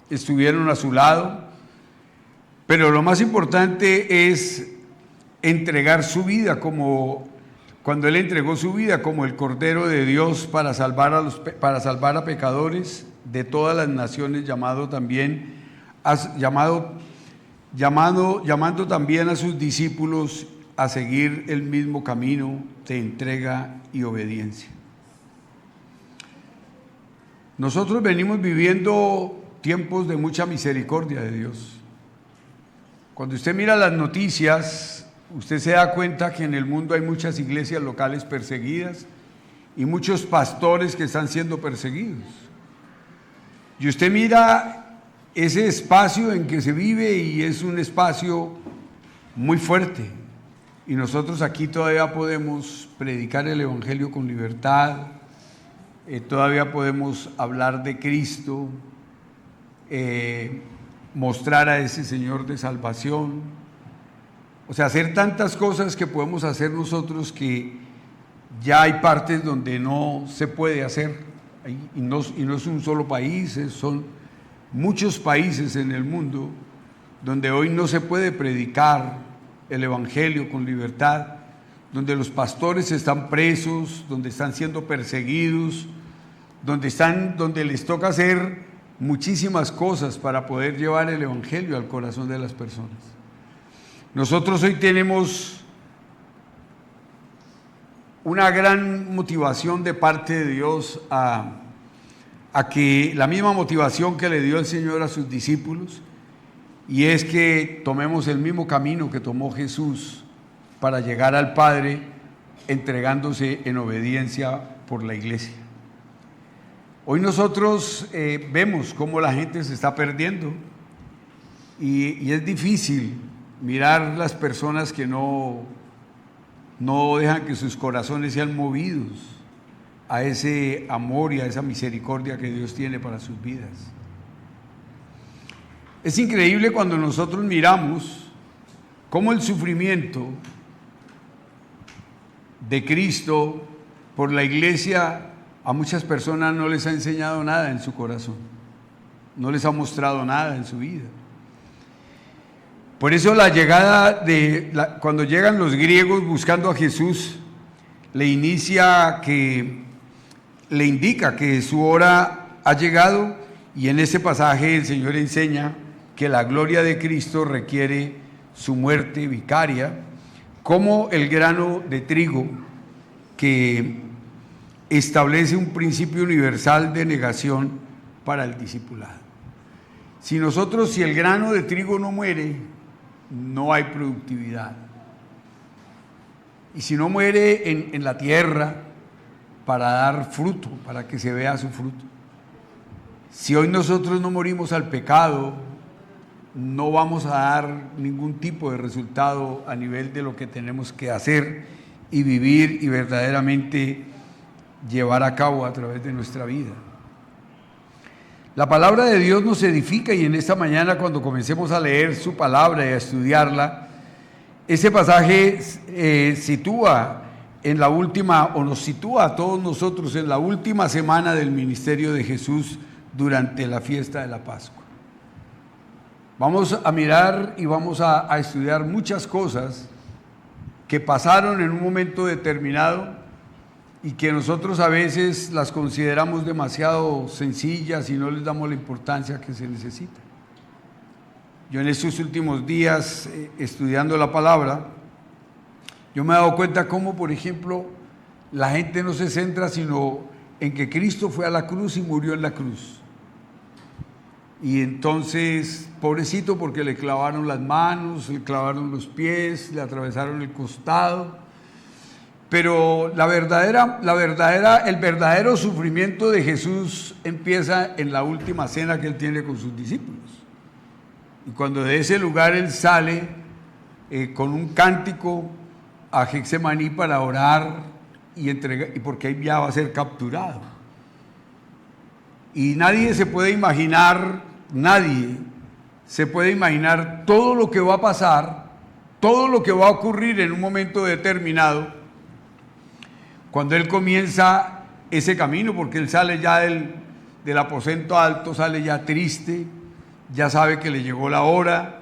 estuvieron a su lado, pero lo más importante es entregar su vida, como cuando Él entregó su vida como el Cordero de Dios para salvar a pecadores de todas las naciones, llamando también a sus discípulos a seguir el mismo camino de entrega y obediencia. Nosotros venimos viviendo tiempos de mucha misericordia de Dios. Cuando usted mira las noticias, usted se da cuenta que en el mundo hay muchas iglesias locales perseguidas y muchos pastores que están siendo perseguidos. Y usted mira ese espacio en que se vive y es un espacio muy fuerte. Y nosotros aquí todavía podemos predicar el Evangelio con libertad, todavía podemos hablar de Cristo, mostrar a ese Señor de salvación, o sea, hacer tantas cosas que podemos hacer nosotros que ya hay partes donde no se puede hacer, y no es un solo país, son muchos países en el mundo donde hoy no se puede predicar el Evangelio con libertad, donde los pastores están presos, donde están siendo perseguidos, donde les toca hacer muchísimas cosas para poder llevar el Evangelio al corazón de las personas. Nosotros hoy tenemos una gran motivación de parte de Dios a que la misma motivación que le dio el Señor a sus discípulos, y es que tomemos el mismo camino que tomó Jesús para llegar al Padre, entregándose en obediencia por la iglesia. Hoy nosotros vemos cómo la gente se está perdiendo y es difícil mirar las personas que no dejan que sus corazones sean movidos a ese amor y a esa misericordia que Dios tiene para sus vidas. Es increíble cuando nosotros miramos cómo el sufrimiento de Cristo por la iglesia a muchas personas no les ha enseñado nada en su corazón, no les ha mostrado nada en su vida. Por eso cuando llegan los griegos buscando a Jesús, le indica que su hora ha llegado, y en ese pasaje el Señor enseña que la gloria de Cristo requiere su muerte vicaria, como el grano de trigo que establece un principio universal de negación para el discipulado. Si el grano de trigo no muere, no hay productividad. Y si no muere en la tierra para dar fruto, para que se vea su fruto. Si hoy nosotros no morimos al pecado, no vamos a dar ningún tipo de resultado a nivel de lo que tenemos que hacer y vivir y verdaderamente llevar a cabo a través de nuestra vida. La palabra de Dios nos edifica, y en esta mañana, cuando comencemos a leer su palabra y a estudiarla, ese pasaje nos sitúa a todos nosotros en la última semana del ministerio de Jesús durante la fiesta de la Pascua. Vamos a mirar y vamos a estudiar muchas cosas que pasaron en un momento determinado y que nosotros a veces las consideramos demasiado sencillas y no les damos la importancia que se necesita. Yo en estos últimos días, estudiando la palabra, yo me he dado cuenta cómo, por ejemplo, la gente no se centra sino en que Cristo fue a la cruz y murió en la cruz. Y entonces, pobrecito, porque le clavaron las manos, le clavaron los pies, le atravesaron el costado. Pero el verdadero sufrimiento de Jesús empieza en la última cena que Él tiene con sus discípulos. Y cuando de ese lugar Él sale con un cántico a Getsemaní para orar y porque ahí ya va a ser capturado. Y nadie se puede imaginar todo lo que va a pasar, todo lo que va a ocurrir en un momento determinado, cuando Él comienza ese camino, porque Él sale ya del aposento alto sale ya triste, ya sabe que le llegó la hora,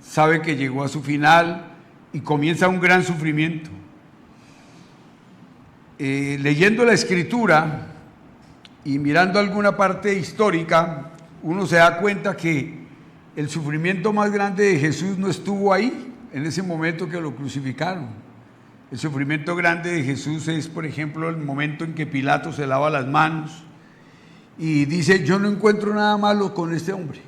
sabe que llegó a su final y comienza un gran sufrimiento. Leyendo la Escritura y mirando alguna parte histórica, uno se da cuenta que el sufrimiento más grande de Jesús no estuvo ahí, en ese momento que lo crucificaron. El sufrimiento grande de Jesús es, por ejemplo, el momento en que Pilato se lava las manos y dice: yo no encuentro nada malo con este hombre.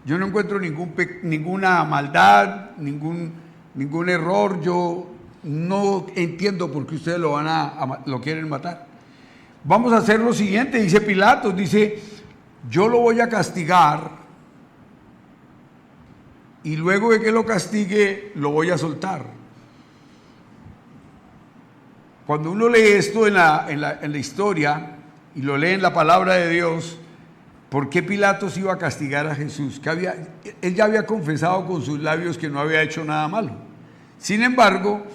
Yo no encuentro ninguna maldad, ningún error. Yo no entiendo por qué ustedes lo quieren matar. Vamos a hacer lo siguiente, dice Pilato, dice: yo lo voy a castigar y luego de que lo castigue lo voy a soltar. Cuando uno lee esto en la historia y lo lee en la palabra de Dios, ¿por qué Pilato se iba a castigar a Jesús? Él ya había confesado con sus labios que no había hecho nada malo. Sin embargo,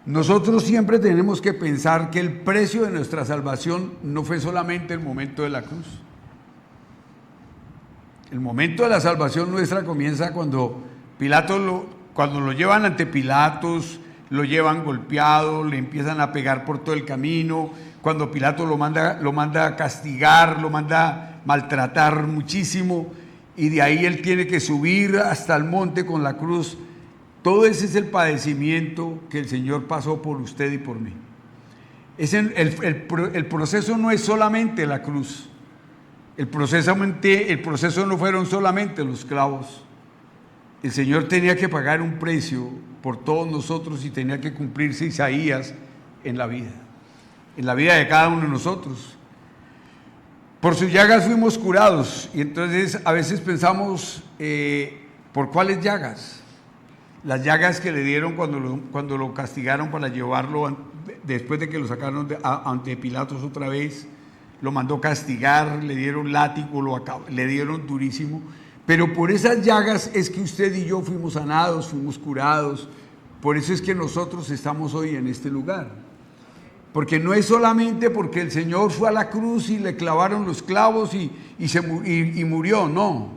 nosotros siempre tenemos que pensar que el precio de nuestra salvación no fue solamente el momento de la cruz. El momento de la salvación nuestra comienza cuando lo llevan ante Pilatos, lo llevan golpeado, le empiezan a pegar por todo el camino, cuando Pilato lo manda a castigar, lo manda a maltratar muchísimo, y de ahí él tiene que subir hasta el monte con la cruz. Todo ese es el padecimiento que el Señor pasó por usted y por mí. El proceso no es solamente la cruz, el proceso no fueron solamente los clavos. El Señor tenía que pagar un precio por todos nosotros y tenía que cumplirse Isaías en la vida de cada uno de nosotros. Por sus llagas fuimos curados, y entonces a veces pensamos, ¿por cuáles llagas? Las llagas que le dieron cuando lo castigaron para llevarlo, después de que lo sacaron ante Pilatos otra vez, lo mandó castigar, le dieron látigo, le dieron durísimo. Pero por esas llagas es que usted y yo fuimos sanados, fuimos curados. Por eso es que nosotros estamos hoy en este lugar. Porque no es solamente porque el Señor fue a la cruz y le clavaron los clavos y murió, no.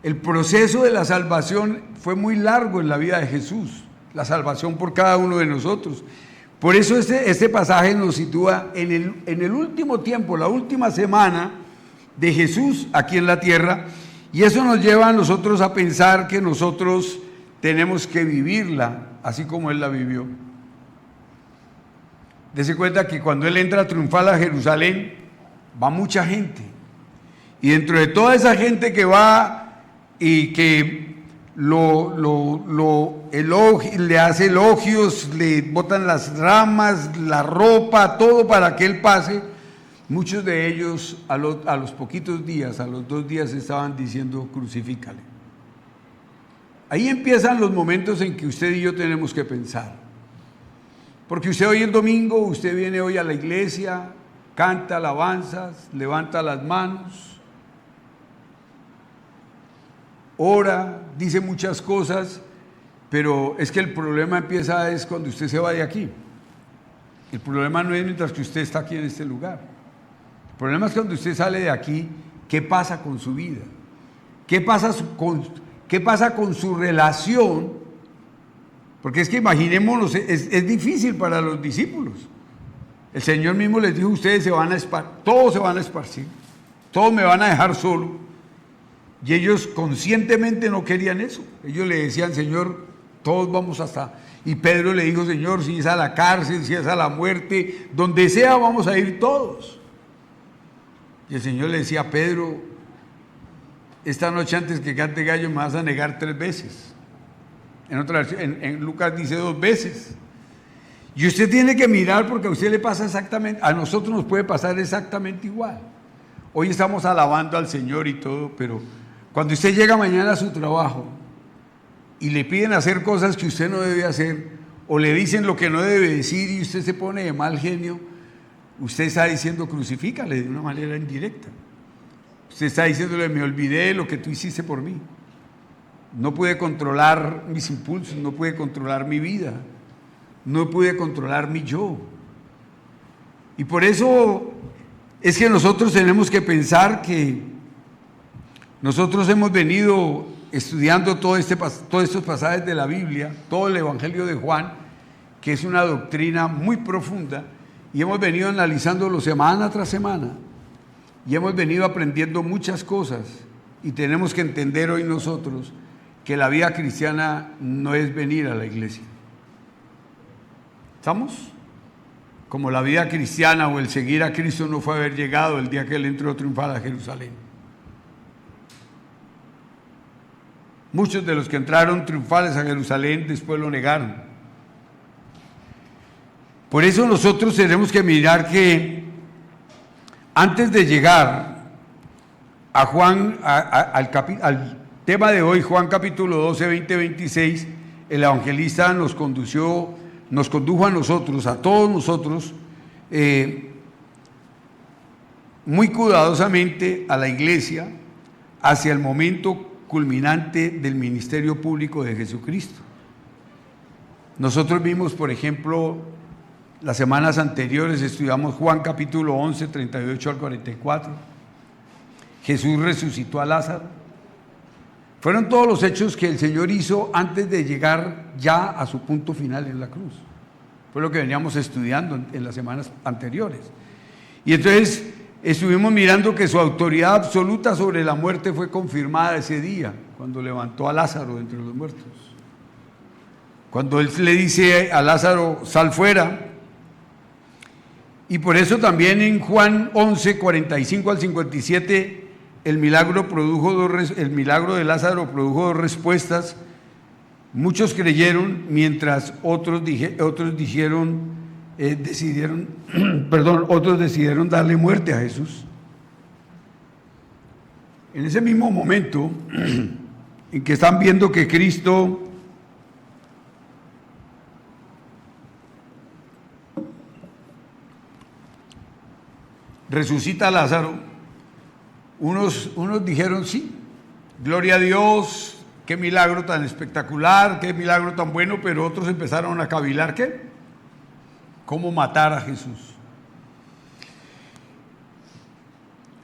El proceso de la salvación fue muy largo en la vida de Jesús, la salvación por cada uno de nosotros. Por eso este pasaje nos sitúa en el último tiempo, la última semana de Jesús aquí en la tierra. Y eso nos lleva a nosotros a pensar que nosotros tenemos que vivirla así como Él la vivió. Dese cuenta que cuando Él entra triunfal a Jerusalén, va mucha gente. Y dentro de toda esa gente que va y que le hace elogios, le botan las ramas, la ropa, todo para que Él pase, muchos de ellos a los poquitos días, a los 2 días, estaban diciendo: crucifícale. Ahí empiezan los momentos en que usted y yo tenemos que pensar. Porque usted hoy es domingo, usted viene hoy a la iglesia, canta alabanzas, levanta las manos, ora, dice muchas cosas, pero es que el problema empieza cuando usted se va de aquí. El problema no es mientras que usted está aquí en este lugar. El problema es cuando usted sale de aquí, ¿qué pasa con su vida? ¿Qué pasa con su relación? Porque es que imaginémonos, es difícil para los discípulos. El Señor mismo les dijo: ustedes todos se van a esparcir, todos me van a dejar solo. Y ellos conscientemente no querían eso. Ellos le decían: Señor, todos vamos hasta... Y Pedro le dijo: Señor, si es a la cárcel, si es a la muerte, donde sea vamos a ir todos. Y el Señor le decía: Pedro, esta noche antes que cante gallo me vas a negar 3 veces. En Lucas dice 2 veces. Y usted tiene que mirar, porque a usted le pasa exactamente, a nosotros nos puede pasar exactamente igual. Hoy estamos alabando al Señor y todo, pero cuando usted llega mañana a su trabajo y le piden hacer cosas que usted no debe hacer, o le dicen lo que no debe decir y usted se pone de mal genio, usted está diciendo: crucifícale, de una manera indirecta. Usted está diciéndole: me olvidé de lo que tú hiciste por mí. No pude controlar mis impulsos, no pude controlar mi vida, no pude controlar mi yo. Y por eso es que nosotros tenemos que pensar que nosotros hemos venido estudiando todos estos pasajes de la Biblia, todo el Evangelio de Juan, que es una doctrina muy profunda, y hemos venido analizándolo semana tras semana, y hemos venido aprendiendo muchas cosas, y tenemos que entender hoy nosotros que la vida cristiana no es venir a la iglesia. ¿Estamos? Como la vida cristiana o el seguir a Cristo no fue haber llegado el día que Él entró triunfal a Jerusalén. Muchos de los que entraron triunfales a Jerusalén después lo negaron. Por eso nosotros tenemos que mirar que antes de llegar a Juan, al tema de hoy, Juan capítulo 12, 20, 26, el evangelista nos condujo a nosotros, a todos nosotros, muy cuidadosamente a la iglesia hacia el momento culminante del ministerio público de Jesucristo. Nosotros vimos, por ejemplo, las semanas anteriores estudiamos Juan capítulo 11, 38 al 44. Jesús resucitó a Lázaro. Fueron todos los hechos que el Señor hizo antes de llegar ya a su punto final en la cruz. Fue lo que veníamos estudiando en las semanas anteriores. Y entonces estuvimos mirando que su autoridad absoluta sobre la muerte fue confirmada ese día, cuando levantó a Lázaro de entre los muertos. Cuando Él le dice a Lázaro, sal fuera. Y por eso también en Juan 11, 45 al 57, el milagro de Lázaro produjo dos respuestas. Muchos creyeron, mientras otros decidieron darle muerte a Jesús. En ese mismo momento en que están viendo que Cristo resucita a Lázaro, unos dijeron sí, gloria a Dios, qué milagro tan espectacular, qué milagro tan bueno, pero otros empezaron a cavilar, ¿qué? ¿Cómo matar a Jesús?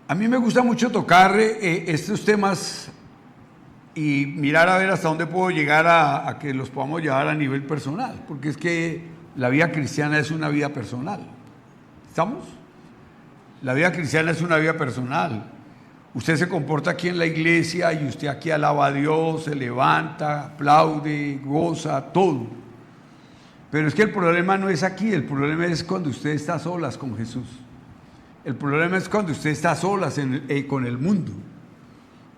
A mí me gusta mucho tocar estos temas y mirar a ver hasta dónde puedo llegar a que los podamos llevar a nivel personal, porque es que la vida cristiana es una vida personal. ¿Estamos? La vida cristiana es una vida personal. Usted se comporta aquí en la iglesia y usted aquí alaba a Dios, se levanta, aplaude, goza, todo. Pero es que el problema no es aquí, el problema es cuando usted está a solas con Jesús. El problema es cuando usted está a solas con el mundo.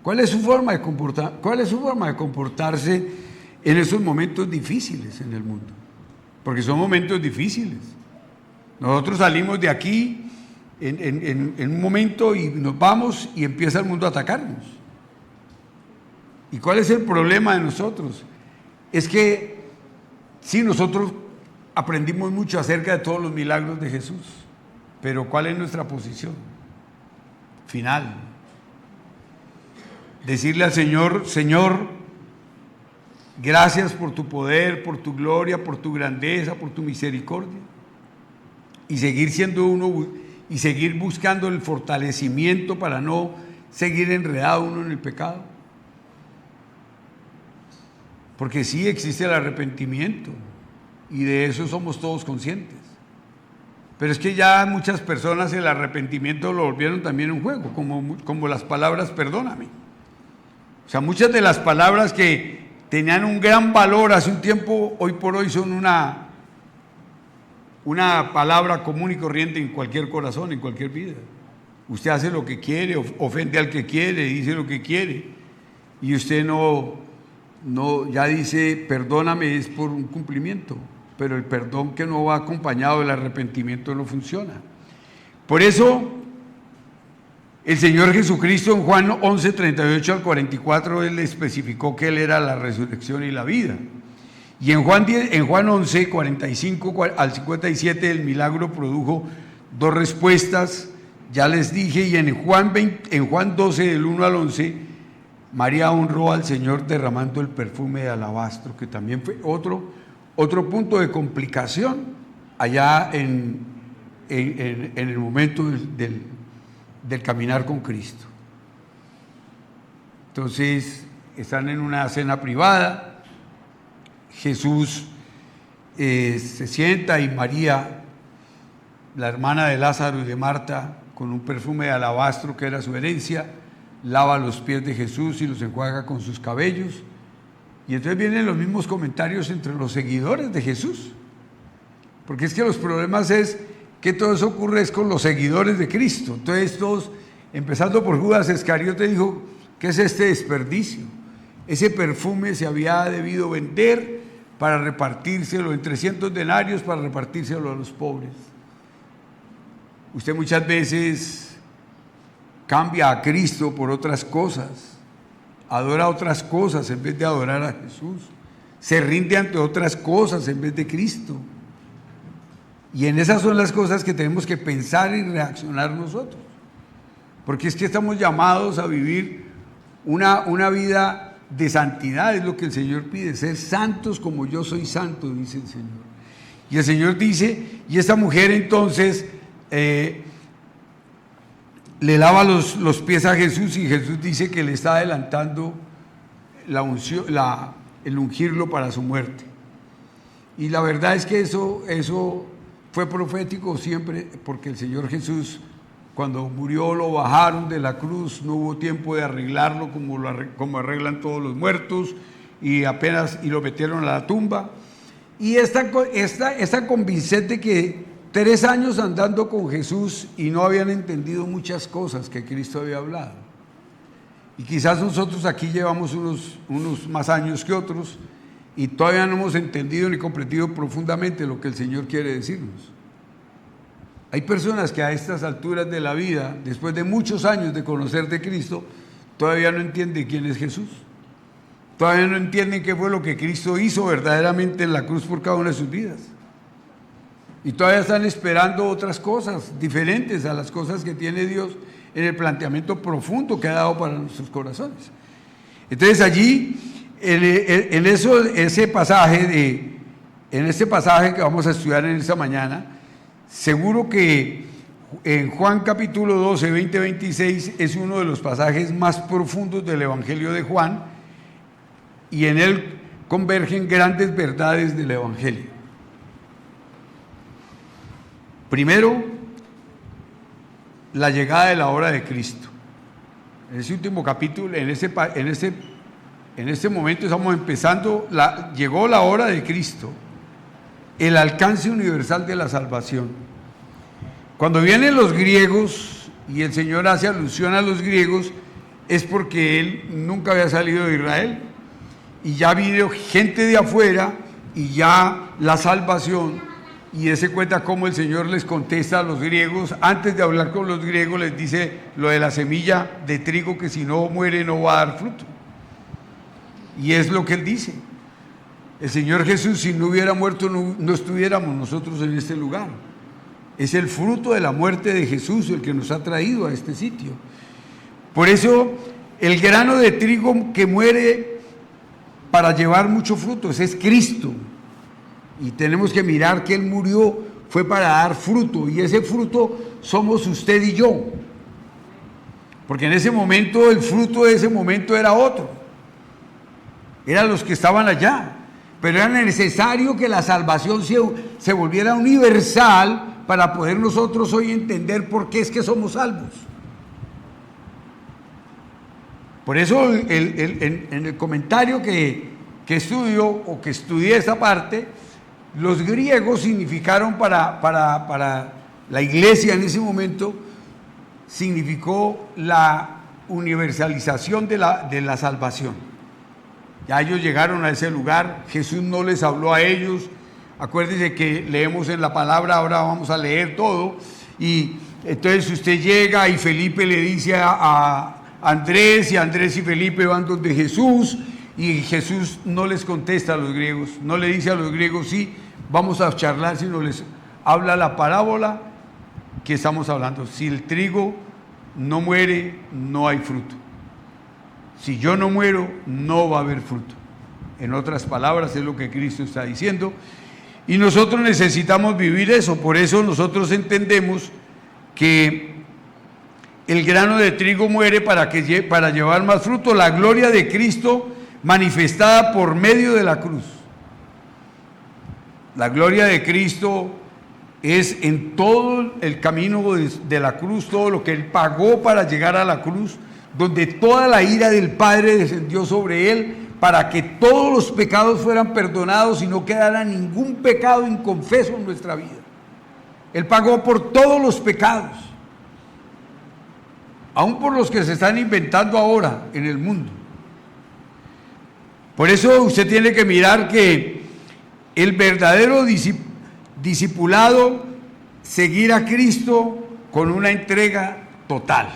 ¿Cuál es su forma de comportarse en esos momentos difíciles en el mundo? Porque son momentos difíciles. Nosotros salimos de aquí en un momento y nos vamos y empieza el mundo a atacarnos. ¿Y cuál es el problema de nosotros? Es que sí, nosotros aprendimos mucho acerca de todos los milagros de Jesús, pero ¿cuál es nuestra posición final? Decirle al Señor, Señor, gracias por tu poder, por tu gloria, por tu grandeza, por tu misericordia, y seguir siendo uno y seguir buscando el fortalecimiento para no seguir enredado uno en el pecado. Porque sí existe el arrepentimiento y de eso somos todos conscientes. Pero es que ya muchas personas el arrepentimiento lo volvieron también un juego, como las palabras perdóname. O sea, muchas de las palabras que tenían un gran valor hace un tiempo, hoy por hoy son una palabra común y corriente en cualquier corazón, en cualquier vida. Usted hace lo que quiere, ofende al que quiere, dice lo que quiere, y usted no ya dice perdóname, es por un cumplimiento, pero el perdón que no va acompañado del arrepentimiento no funciona. Por eso el Señor Jesucristo en Juan 11, 38 al 44, Él especificó que Él era la resurrección y la vida. Y en Juan 11, 45 al 57, el milagro produjo dos respuestas, ya les dije, y en Juan 12, del 1 al 11, María honró al Señor derramando el perfume de alabastro, que también fue otro punto de complicación allá en el momento del caminar con Cristo. Entonces, están en una cena privada, Jesús se sienta y María, la hermana de Lázaro y de Marta, con un perfume de alabastro que era su herencia, lava los pies de Jesús y los enjuaga con sus cabellos. Y entonces vienen los mismos comentarios entre los seguidores de Jesús, porque es que los problemas es que todo eso ocurre es con los seguidores de Cristo. Entonces todos, empezando por Judas Iscariote, dijo: ¿qué es este desperdicio? Ese perfume se había debido vender para repartírselo en 300 denarios, para repartírselo a los pobres. Usted muchas veces cambia a Cristo por otras cosas, adora otras cosas en vez de adorar a Jesús, se rinde ante otras cosas en vez de Cristo. Y en esas son las cosas que tenemos que pensar y reaccionar nosotros, porque es que estamos llamados a vivir una vida de santidad. Es lo que el Señor pide: ser santos como yo soy santo, dice el Señor. Y el Señor dice, y esta mujer entonces le lava los pies a Jesús, y Jesús dice que le está adelantando el ungirlo para su muerte. Y la verdad es que eso fue profético siempre, porque el Señor Jesús, cuando murió, lo bajaron de la cruz, no hubo tiempo de arreglarlo como arreglan todos los muertos, y lo metieron a la tumba. Y esta convincente que 3 años andando con Jesús y no habían entendido muchas cosas que Cristo había hablado. Y quizás nosotros aquí llevamos unos más años que otros y todavía no hemos entendido ni comprendido profundamente lo que el Señor quiere decirnos. Hay personas que a estas alturas de la vida, después de muchos años de conocer de Cristo, todavía no entienden quién es Jesús. Todavía no entienden qué fue lo que Cristo hizo verdaderamente en la cruz por cada una de sus vidas. Y todavía están esperando otras cosas diferentes a las cosas que tiene Dios en el planteamiento profundo que ha dado para nuestros corazones. Entonces allí, en este pasaje que vamos a estudiar en esta mañana, seguro que en Juan capítulo 12, 20, 26 es uno de los pasajes más profundos del Evangelio de Juan, y en él convergen grandes verdades del Evangelio. Primero, la llegada de la hora de Cristo. En ese último capítulo, en este momento estamos empezando, llegó la hora de Cristo, el alcance universal de la salvación. Cuando vienen los griegos, y el Señor hace alusión a los griegos, es porque Él nunca había salido de Israel, y ya vino gente de afuera, y ya la salvación. Y se cuenta cómo el Señor les contesta a los griegos. Antes de hablar con los griegos les dice lo de la semilla de trigo, que si no muere no va a dar fruto. Y es lo que Él dice. El Señor Jesús, si no hubiera muerto, no estuviéramos nosotros en este lugar. Es el fruto de la muerte de Jesús el que nos ha traído a este sitio. Por eso el grano de trigo que muere para llevar mucho fruto, ese es Cristo. Y tenemos que mirar que Él murió fue para dar fruto, y ese fruto somos usted y yo. Porque en ese momento, el fruto de ese momento era otro. Eran los que estaban allá. Pero era necesario que la salvación se volviera universal para poder nosotros hoy entender por qué es que somos salvos. Por eso en el comentario que estudié esta parte, los griegos significaron para la iglesia en ese momento, significó la universalización de la salvación. Ya ellos llegaron a ese lugar, Jesús no les habló a ellos. Acuérdense que leemos en la palabra, ahora vamos a leer todo, y entonces usted llega y Felipe le dice a Andrés, y Andrés y Felipe van donde Jesús, y Jesús no les contesta a los griegos, no le dice a los griegos, sí, vamos a charlar, sino les habla la parábola que estamos hablando. Si el trigo no muere, no hay fruto. Si yo no muero, no va a haber fruto. En otras palabras, es lo que Cristo está diciendo. Y nosotros necesitamos vivir eso. Por eso nosotros entendemos que el grano de trigo muere para llevar más fruto. La gloria de Cristo manifestada por medio de la cruz. La gloria de Cristo es en todo el camino de la cruz, todo lo que Él pagó para llegar a la cruz, donde toda la ira del Padre descendió sobre Él para que todos los pecados fueran perdonados y no quedara ningún pecado inconfeso en nuestra vida. Él pagó por todos los pecados, aún por los que se están inventando ahora en el mundo. Por eso usted tiene que mirar que el verdadero discipulado, seguir a Cristo con una entrega total.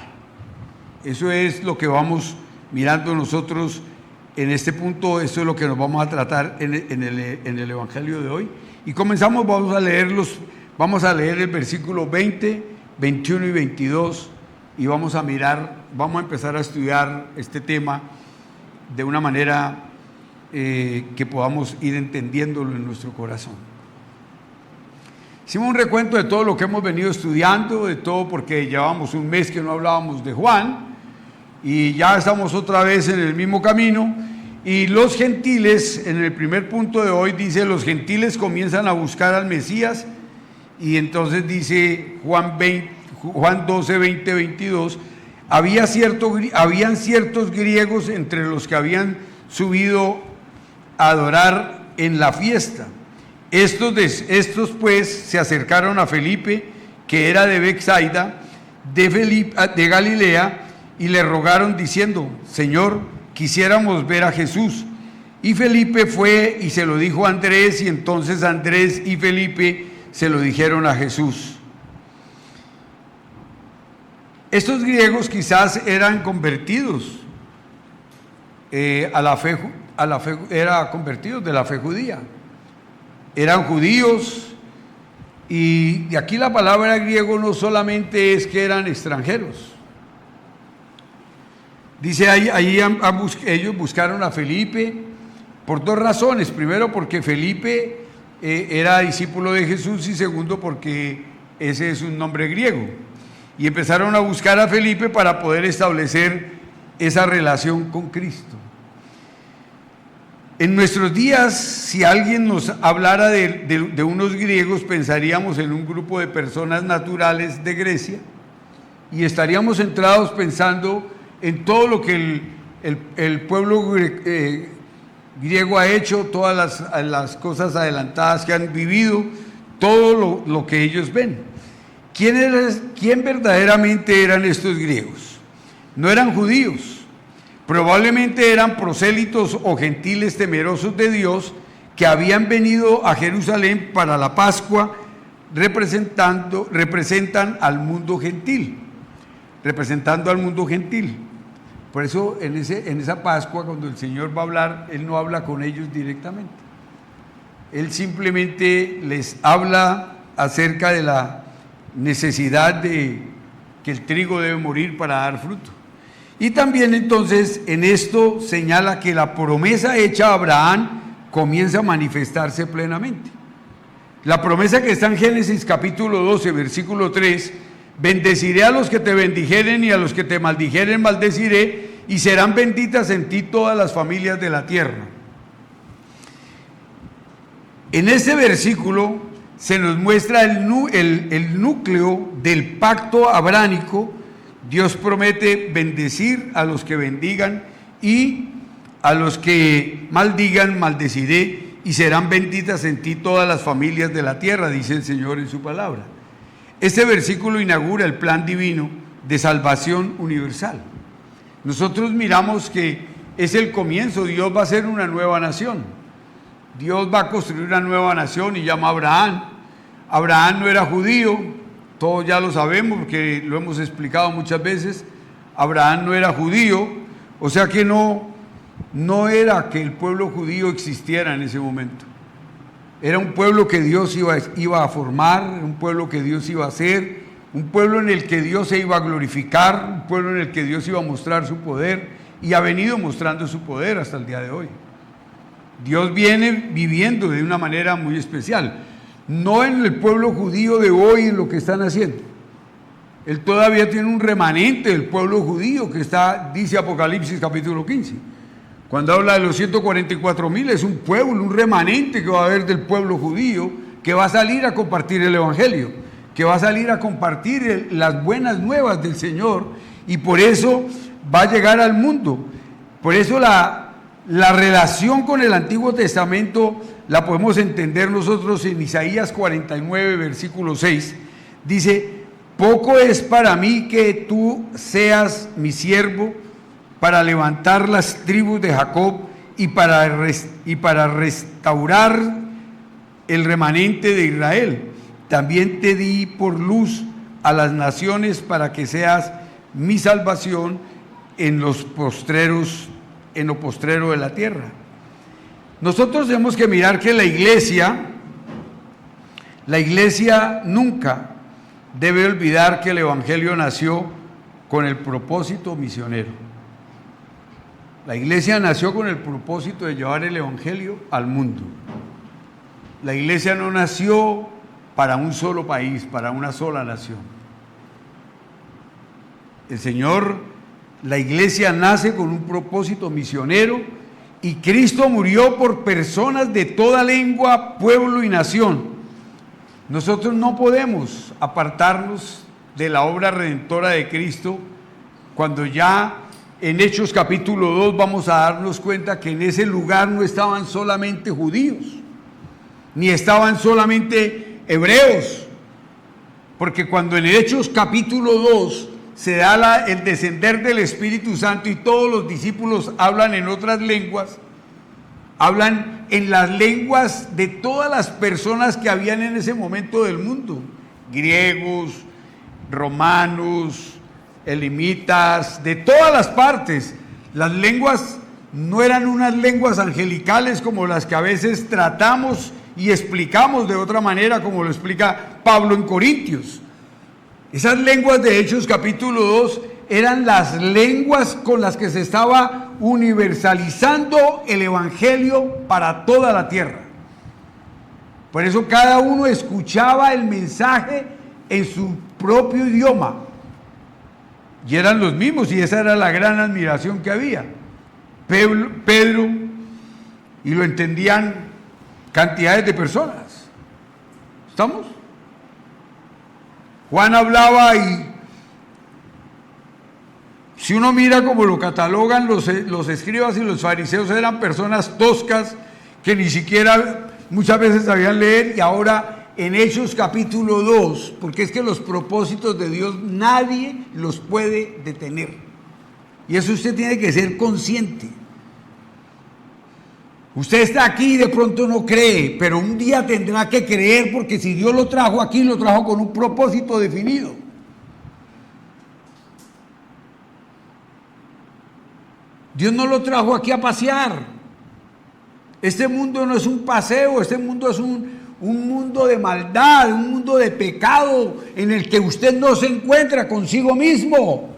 Eso es lo que vamos mirando nosotros en este punto. Eso es lo que nos vamos a tratar en el Evangelio de hoy. Y comenzamos, vamos a leer el versículo 20, 21 y 22 y vamos a empezar a estudiar este tema de una manera que podamos ir entendiéndolo en nuestro corazón. Hicimos un recuento de todo lo que hemos venido estudiando, de todo, porque llevamos un mes que no hablábamos de Juan y ya estamos otra vez en el mismo camino. Y los gentiles, en el primer punto de hoy dice, los gentiles comienzan a buscar al Mesías, y entonces dice Juan 12, 20, 22, habían ciertos griegos entre los que habían subido a adorar en la fiesta. Estos pues se acercaron a Felipe, que era de Betsaida, de Galilea, y le rogaron diciendo, Señor, quisiéramos ver a Jesús. Y Felipe fue y se lo dijo a Andrés, y entonces Andrés y Felipe se lo dijeron a Jesús. Estos griegos quizás eran convertidos a la fe, eran convertidos de la fe judía. Eran judíos, y aquí la palabra griego no solamente es que eran extranjeros. Dice ahí ellos buscaron a Felipe por dos razones. Primero, porque Felipe era discípulo de Jesús, y segundo, porque ese es un nombre griego. Y empezaron a buscar a Felipe para poder establecer esa relación con Cristo. En nuestros días, si alguien nos hablara de unos griegos, pensaríamos en un grupo de personas naturales de Grecia, y estaríamos centrados pensando en todo lo que el pueblo griego ha hecho, todas las cosas adelantadas que han vivido, todo lo que ellos ven. ¿Quién verdaderamente eran estos griegos? No eran judíos. Probablemente eran prosélitos o gentiles temerosos de Dios que habían venido a Jerusalén para la Pascua, representando al mundo gentil. Por eso en esa Pascua, cuando el Señor va a hablar, Él no habla con ellos directamente. Él simplemente les habla acerca de la necesidad de que el trigo debe morir para dar fruto. Y también entonces en esto señala que la promesa hecha a Abraham comienza a manifestarse plenamente. La promesa que está en Génesis capítulo 12, versículo 3, bendeciré a los que te bendijeren y a los que te maldijeren maldeciré, y serán benditas en ti todas las familias de la tierra. En este versículo se nos muestra el núcleo del pacto abránico. Dios promete bendecir a los que bendigan, y a los que maldigan maldeciré, y serán benditas en ti todas las familias de la tierra, dice el Señor en su palabra. Este versículo inaugura el plan divino de salvación universal. Nosotros miramos que es el comienzo. Dios va a hacer una nueva nación. Dios va a construir una nueva nación y llama a Abraham. Abraham no era judío, todos ya lo sabemos porque lo hemos explicado muchas veces. Abraham no era judío, o sea que no era que el pueblo judío existiera en ese momento. Era un pueblo que Dios iba a formar, un pueblo que Dios iba a hacer, un pueblo en el que Dios se iba a glorificar, un pueblo en el que Dios iba a mostrar su poder, y ha venido mostrando su poder hasta el día de hoy. Dios viene viviendo de una manera muy especial, no en el pueblo judío de hoy en lo que están haciendo. Él todavía tiene un remanente del pueblo judío que está, dice Apocalipsis capítulo 15. Cuando habla de los 144,000, es un pueblo, un remanente que va a haber del pueblo judío, que va a salir a compartir el evangelio, que va a salir a compartir las buenas nuevas del Señor, y por eso va a llegar al mundo. Por eso la relación con el Antiguo Testamento la podemos entender nosotros en Isaías 49, versículo 6. Dice: poco es para mí que tú seas mi siervo para levantar las tribus de Jacob y para restaurar el remanente de Israel. También te di por luz a las naciones para que seas mi salvación en lo postrero de la tierra. Nosotros tenemos que mirar que la iglesia nunca debe olvidar que el evangelio nació con el propósito misionero. La iglesia nació con el propósito de llevar el evangelio al mundo. La iglesia no nació para un solo país, para una sola nación. La iglesia nace con un propósito misionero, y Cristo murió por personas de toda lengua, pueblo y nación. Nosotros no podemos apartarnos de la obra redentora de Cristo cuando ya en Hechos capítulo 2 vamos a darnos cuenta que en ese lugar no estaban solamente judíos, ni estaban solamente hebreos, porque cuando en Hechos capítulo 2 se da el descender del Espíritu Santo y todos los discípulos hablan en otras lenguas, hablan en las lenguas de todas las personas que habían en ese momento del mundo: griegos, romanos, elamitas, de todas las partes. Las lenguas no eran unas lenguas angelicales como las que a veces tratamos y explicamos de otra manera, como lo explica Pablo en Corintios. Esas lenguas de Hechos capítulo 2 eran las lenguas con las que se estaba universalizando el evangelio para toda la tierra. Por eso cada uno escuchaba el mensaje en su propio idioma, y eran los mismos, y esa era la gran admiración que había. Pedro, y lo entendían cantidades de personas. ¿Estamos? Juan hablaba, y si uno mira como lo catalogan los escribas y los fariseos, eran personas toscas que ni siquiera muchas veces sabían leer. Y ahora en Hechos capítulo 2, porque es que los propósitos de Dios nadie los puede detener, y eso usted tiene que ser consciente. Usted está aquí y de pronto no cree, pero un día tendrá que creer, porque si Dios lo trajo aquí, lo trajo con un propósito definido. Dios no lo trajo aquí a pasear. Este mundo no es un paseo, este mundo es un mundo de maldad, un mundo de pecado en el que usted no se encuentra consigo mismo.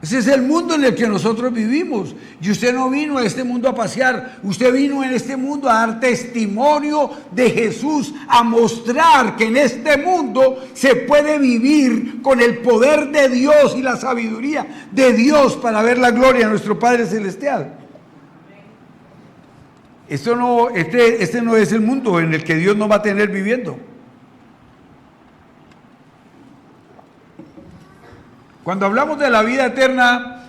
Ese es el mundo en el que nosotros vivimos. Y usted no vino a este mundo a pasear, usted vino en este mundo a dar testimonio de Jesús, a mostrar que en este mundo se puede vivir con el poder de Dios y la sabiduría de Dios para ver la gloria de nuestro Padre Celestial. Este no es el mundo en el que Dios nos va a tener viviendo. Cuando hablamos de la vida eterna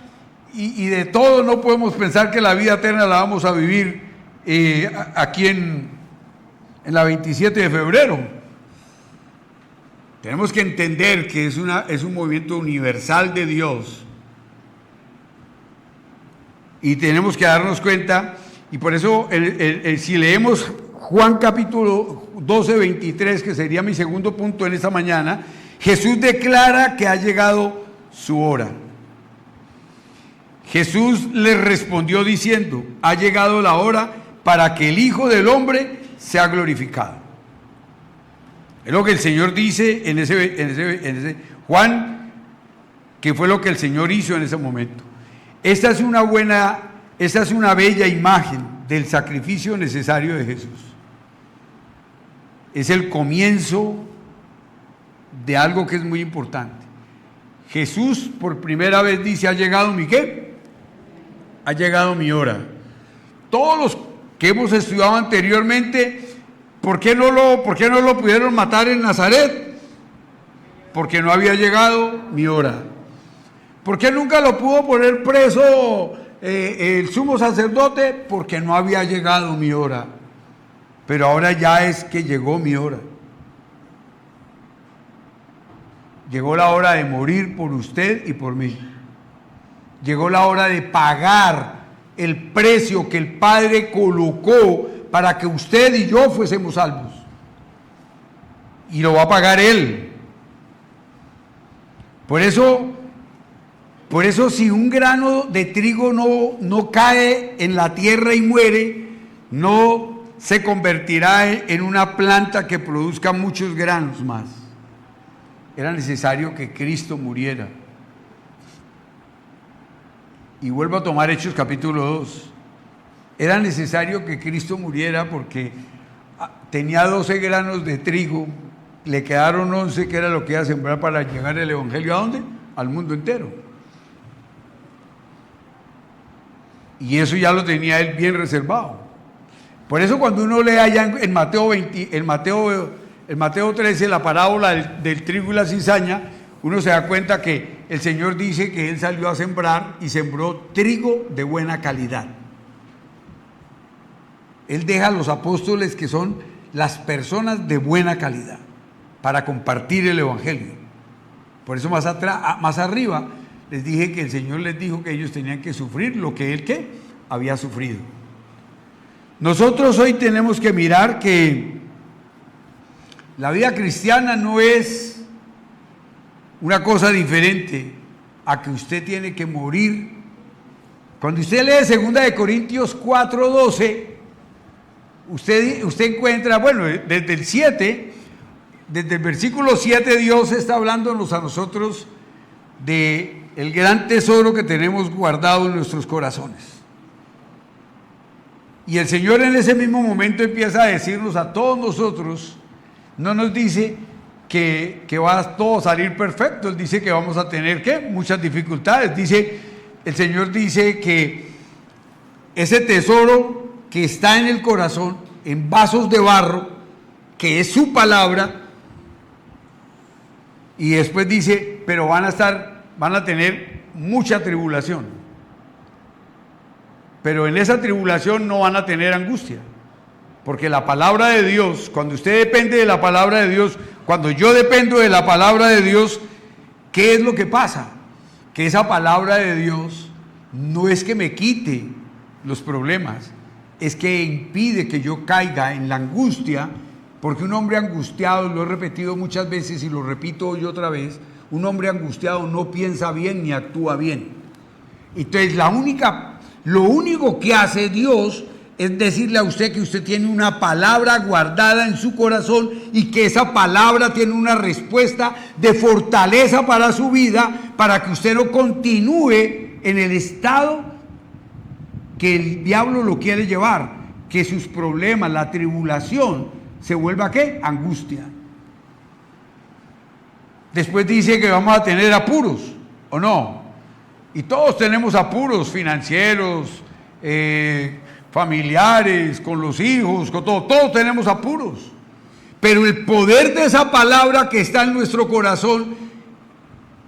y de todo, no podemos pensar que la vida eterna la vamos a vivir aquí en la 27 de febrero. Tenemos que entender que es un movimiento universal de Dios, y tenemos que darnos cuenta. Y por eso si leemos Juan capítulo 12, 23, que sería mi segundo punto en esta mañana, Jesús declara que ha llegado su hora. Jesús le respondió diciendo: ha llegado la hora para que el Hijo del Hombre sea glorificado. Es lo que el Señor dice en ese Juan, que fue lo que el Señor hizo en ese momento. Esta es una bella imagen del sacrificio necesario de Jesús. Es el comienzo de algo que es muy importante. Jesús por primera vez dice, ¿ha llegado mi qué? Ha llegado mi hora. Todos los que hemos estudiado anteriormente, ¿por qué no lo pudieron matar en Nazaret? Porque no había llegado mi hora. ¿Por qué nunca lo pudo poner preso el sumo sacerdote? Porque no había llegado mi hora. Pero ahora ya es que llegó mi hora. Llegó la hora de morir por usted y por mí. Llegó la hora de pagar el precio que el Padre colocó para que usted y yo fuésemos salvos. Y lo va a pagar Él. Por eso si un grano de trigo no cae en la tierra y muere, no se convertirá en una planta que produzca muchos granos más. Era necesario que Cristo muriera. Y vuelvo a tomar Hechos capítulo 2. Era necesario que Cristo muriera porque tenía 12 granos de trigo, le quedaron 11, que era lo que iba a sembrar para llegar el evangelio. ¿A dónde? Al mundo entero. Y eso ya lo tenía él bien reservado. Por eso cuando uno lee allá en Mateo 13 la parábola del trigo y la cizaña, uno se da cuenta que el Señor dice que Él salió a sembrar y sembró trigo de buena calidad. Él deja a los apóstoles, que son las personas de buena calidad, para compartir el evangelio. Por eso más arriba les dije que el Señor les dijo que ellos tenían que sufrir lo que Él había sufrido. Nosotros hoy tenemos que mirar que la vida cristiana no es una cosa diferente a que usted tiene que morir. Cuando usted lee 2 de Corintios 4:12, usted encuentra, bueno, desde el 7, desde el versículo 7, Dios está hablándonos a nosotros de el gran tesoro que tenemos guardado en nuestros corazones. Y el Señor en ese mismo momento empieza a decirnos a todos nosotros, no nos dice que va a todo salir perfecto. Él dice que vamos a tener muchas dificultades. El Señor dice que ese tesoro que está en el corazón, en vasos de barro, que es su palabra, y después dice, pero van a tener mucha tribulación. Pero en esa tribulación no van a tener angustia. Porque la palabra de Dios, cuando usted depende de la palabra de Dios, cuando yo dependo de la palabra de Dios, ¿qué es lo que pasa? Que esa palabra de Dios no es que me quite los problemas, es que impide que yo caiga en la angustia, porque un hombre angustiado, lo he repetido muchas veces y lo repito hoy otra vez, un hombre angustiado no piensa bien ni actúa bien. Entonces lo único que hace Dios es decirle a usted que usted tiene una palabra guardada en su corazón y que esa palabra tiene una respuesta de fortaleza para su vida, para que usted no continúe en el estado que el diablo lo quiere llevar, que sus problemas, la tribulación, se vuelva ¿qué? Angustia. Después dice que vamos a tener apuros, ¿o no? Y todos tenemos apuros financieros, familiares, con los hijos, con todo, todos tenemos apuros. Pero el poder de esa palabra que está en nuestro corazón,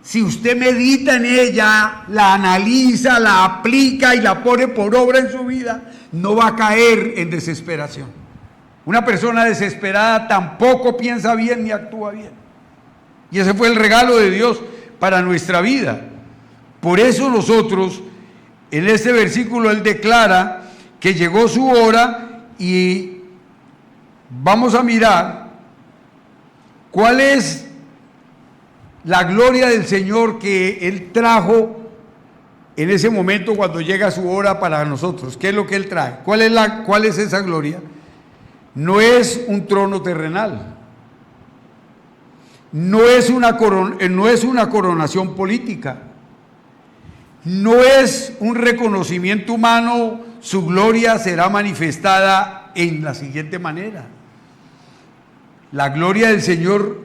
si usted medita en ella, la analiza, la aplica y la pone por obra en su vida, no va a caer en desesperación. Una persona desesperada tampoco piensa bien ni actúa bien. Y ese fue el regalo de Dios para nuestra vida. Por eso nosotros, en este versículo, Él declara que llegó su hora, y vamos a mirar cuál es la gloria del Señor que Él trajo en ese momento cuando llega su hora para nosotros. ¿Qué es lo que Él trae? ¿Cuál es esa gloria? No es un trono terrenal, no es una coronación política, no es un reconocimiento humano. Su gloria será manifestada en la siguiente manera. La gloria del Señor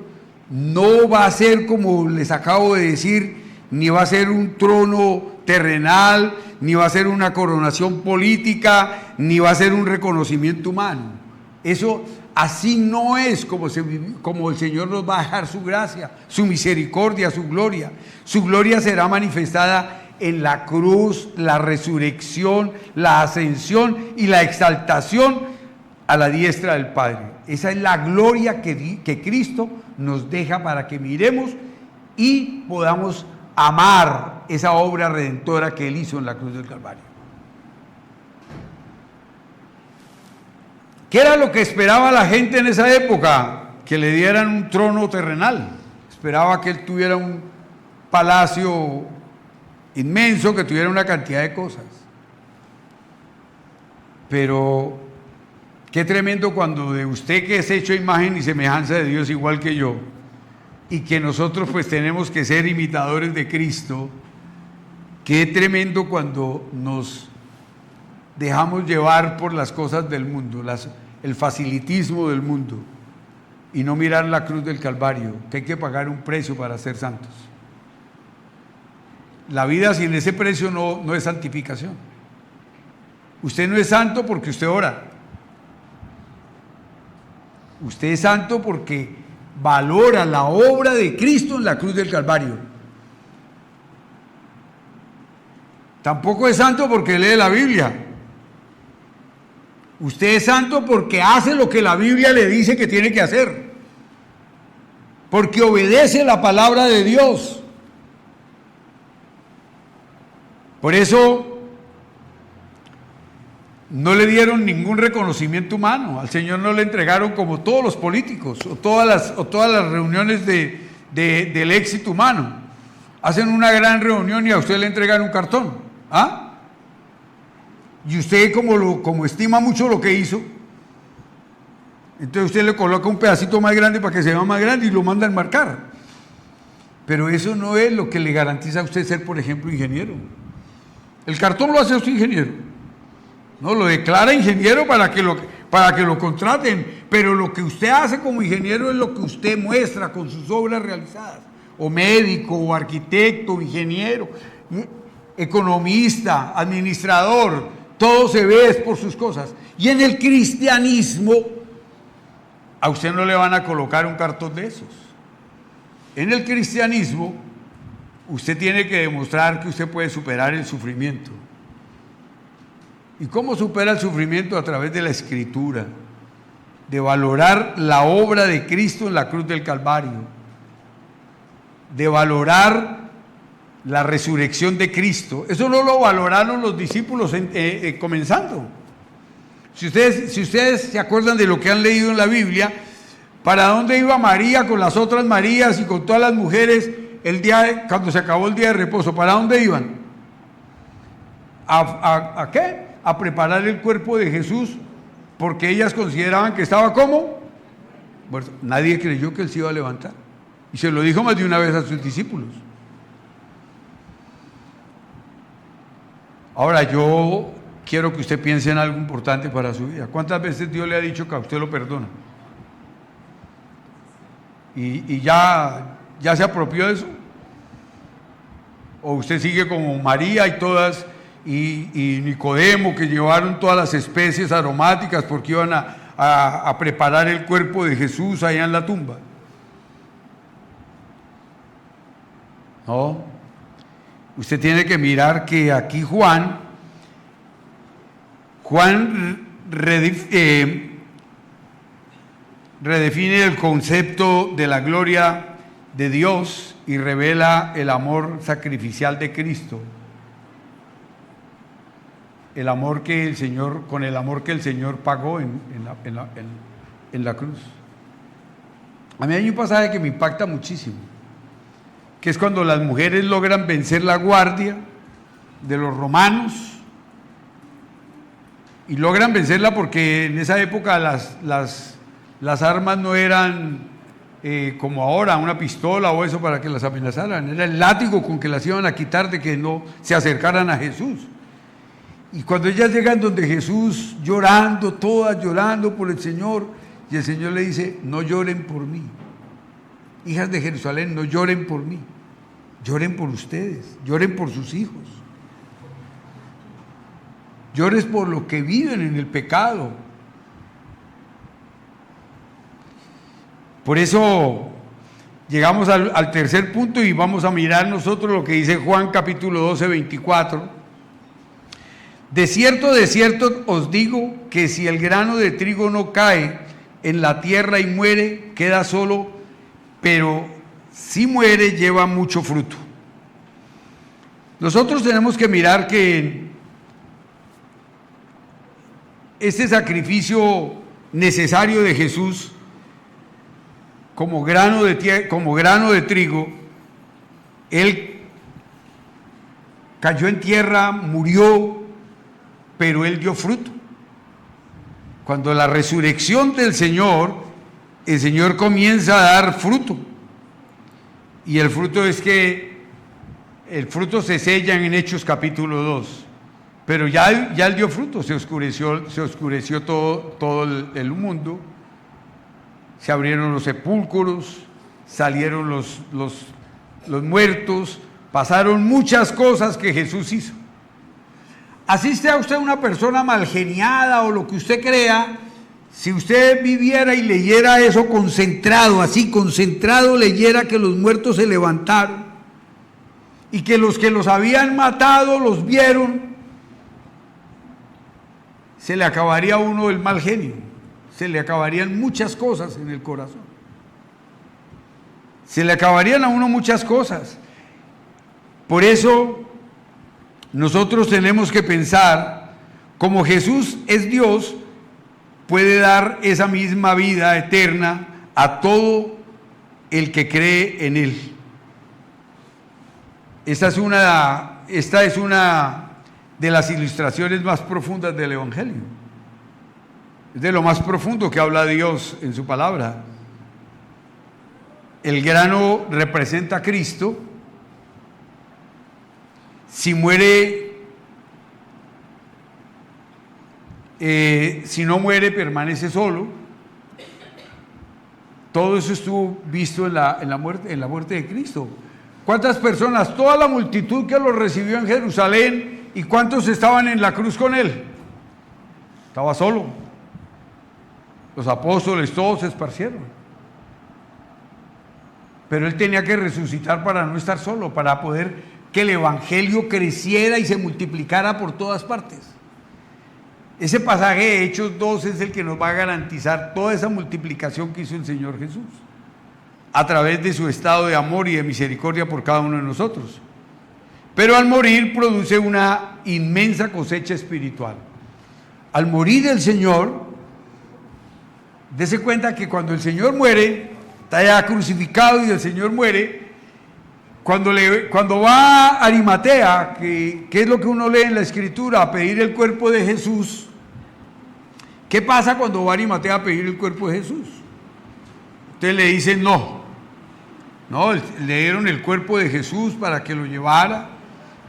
no va a ser, como les acabo de decir, ni va a ser un trono terrenal, ni va a ser una coronación política, ni va a ser un reconocimiento humano. Eso así no es como el Señor nos va a dejar su gracia, su misericordia, su gloria. Su gloria será manifestada en la cruz, la resurrección, la ascensión y la exaltación a la diestra del Padre. Esa es la gloria que Cristo nos deja para que miremos y podamos amar esa obra redentora que Él hizo en la cruz del Calvario. ¿Qué era lo que esperaba la gente en esa época? Que le dieran un trono terrenal. Esperaba que Él tuviera un palacio inmenso, que tuviera una cantidad de cosas. Pero qué tremendo cuando de usted, que es hecho a imagen y semejanza de Dios igual que yo, y que nosotros pues tenemos que ser imitadores de Cristo, qué tremendo cuando nos dejamos llevar por las cosas del mundo, el facilitismo del mundo, y no mirar la cruz del Calvario, que hay que pagar un precio para ser santos. La vida sin ese precio no es santificación. Usted no es santo porque usted ora. Usted es santo porque valora la obra de Cristo en la cruz del Calvario. Tampoco es santo porque lee la Biblia. Usted es santo porque hace lo que la Biblia le dice que tiene que hacer. Porque obedece la palabra de Dios. Por eso no le dieron ningún reconocimiento humano. Al Señor no le entregaron como todos los políticos o todas las reuniones del éxito humano. Hacen una gran reunión y a usted le entregan un cartón. ¿Ah? Y usted como estima mucho lo que hizo, entonces usted le coloca un pedacito más grande para que se vea más grande y lo manda a enmarcar. Pero eso no es lo que le garantiza a usted ser, por ejemplo, ingeniero. El cartón lo hace usted ingeniero. No, lo declara ingeniero para que lo contraten, pero lo que usted hace como ingeniero es lo que usted muestra con sus obras realizadas. O médico, o arquitecto, o ingeniero, economista, administrador, todo se ve por sus cosas. Y en el cristianismo, a usted no le van a colocar un cartón de esos. En el cristianismo, usted tiene que demostrar que usted puede superar el sufrimiento. ¿Y cómo supera el sufrimiento? A través de la Escritura, de valorar la obra de Cristo en la cruz del Calvario, de valorar la resurrección de Cristo. Eso no lo valoraron los discípulos comenzando. Si ustedes se acuerdan de lo que han leído en la Biblia, ¿para dónde iba María con las otras Marías y con todas las mujeres cuando se acabó el día de reposo? ¿Para dónde iban? ¿A qué? A preparar el cuerpo de Jesús, porque ellas consideraban que estaba ¿cómo? Bueno, nadie creyó que Él se iba a levantar. Y se lo dijo más de una vez a sus discípulos. Ahora yo quiero que usted piense en algo importante para su vida. ¿Cuántas veces Dios le ha dicho que a usted lo perdona? ¿Y ya se apropió de eso? ¿O usted sigue como María y todas, y Nicodemo, que llevaron todas las especies aromáticas porque iban a preparar el cuerpo de Jesús allá en la tumba? No. Usted tiene que mirar que aquí Juan redefine el concepto de la gloria de Dios y revela el amor sacrificial de Cristo. El amor que el Señor, con el amor que el Señor pagó en la cruz. A mí hay un pasaje que me impacta muchísimo, que es cuando las mujeres logran vencer la guardia de los romanos, y logran vencerla porque en esa época las armas no eran como ahora, una pistola o eso para que las amenazaran, era el látigo con que las iban a quitar de que no se acercaran a Jesús. Y cuando ellas llegan donde Jesús, llorando, todas llorando por el Señor, y el Señor le dice: no lloren por mí, hijas de Jerusalén, no lloren por mí, Lloren por ustedes, lloren por sus hijos. Llores por lo que viven en el pecado. Por eso llegamos al tercer punto y vamos a mirar nosotros lo que dice Juan capítulo 12, 24. De cierto os digo que si el grano de trigo no cae en la tierra y muere, queda solo, pero si muere lleva mucho fruto. Nosotros tenemos que mirar que este sacrificio necesario de Jesús como grano de trigo, Él cayó en tierra, murió, pero Él dio fruto. Cuando la resurrección del Señor, el Señor comienza a dar fruto. Y el fruto es que el fruto se sella en Hechos capítulo 2. Pero ya Él dio fruto, se oscureció todo el mundo, se abrieron los sepulcros, salieron los muertos, pasaron muchas cosas que Jesús hizo. Así sea usted una persona malgeniada o lo que usted crea, si usted viviera y leyera eso concentrado, así concentrado, leyera que los muertos se levantaron y que los habían matado los vieron, se le acabaría a uno el mal genio, se le acabarían muchas cosas en el corazón. Se le acabarían a uno muchas cosas. Por eso nosotros tenemos que pensar, como Jesús es Dios, puede dar esa misma vida eterna a todo el que cree en Él. Esta es una de las ilustraciones más profundas del Evangelio. Es de lo más profundo que habla Dios en su palabra. El grano representa a Cristo. Si muere, si no muere, permanece solo. Todo eso estuvo visto en la muerte de Cristo. ¿Cuántas personas? Toda la multitud que lo recibió en Jerusalén. ¿Y cuántos estaban en la cruz con Él? Estaba solo. Los apóstoles todos se esparcieron. Pero Él tenía que resucitar para no estar solo, para poder que el Evangelio creciera y se multiplicara por todas partes. Ese pasaje de Hechos 2 es el que nos va a garantizar toda esa multiplicación que hizo el Señor Jesús a través de su estado de amor y de misericordia por cada uno de nosotros. Pero al morir produce una inmensa cosecha espiritual. Al morir el Señor, dése cuenta que cuando el Señor muere, está ya crucificado y el Señor muere, cuando va a Arimatea, que es lo que uno lee en la Escritura, a pedir el cuerpo de Jesús, ¿qué pasa cuando va a Arimatea a pedir el cuerpo de Jesús? Entonces le dicen no, le dieron el cuerpo de Jesús para que lo llevara,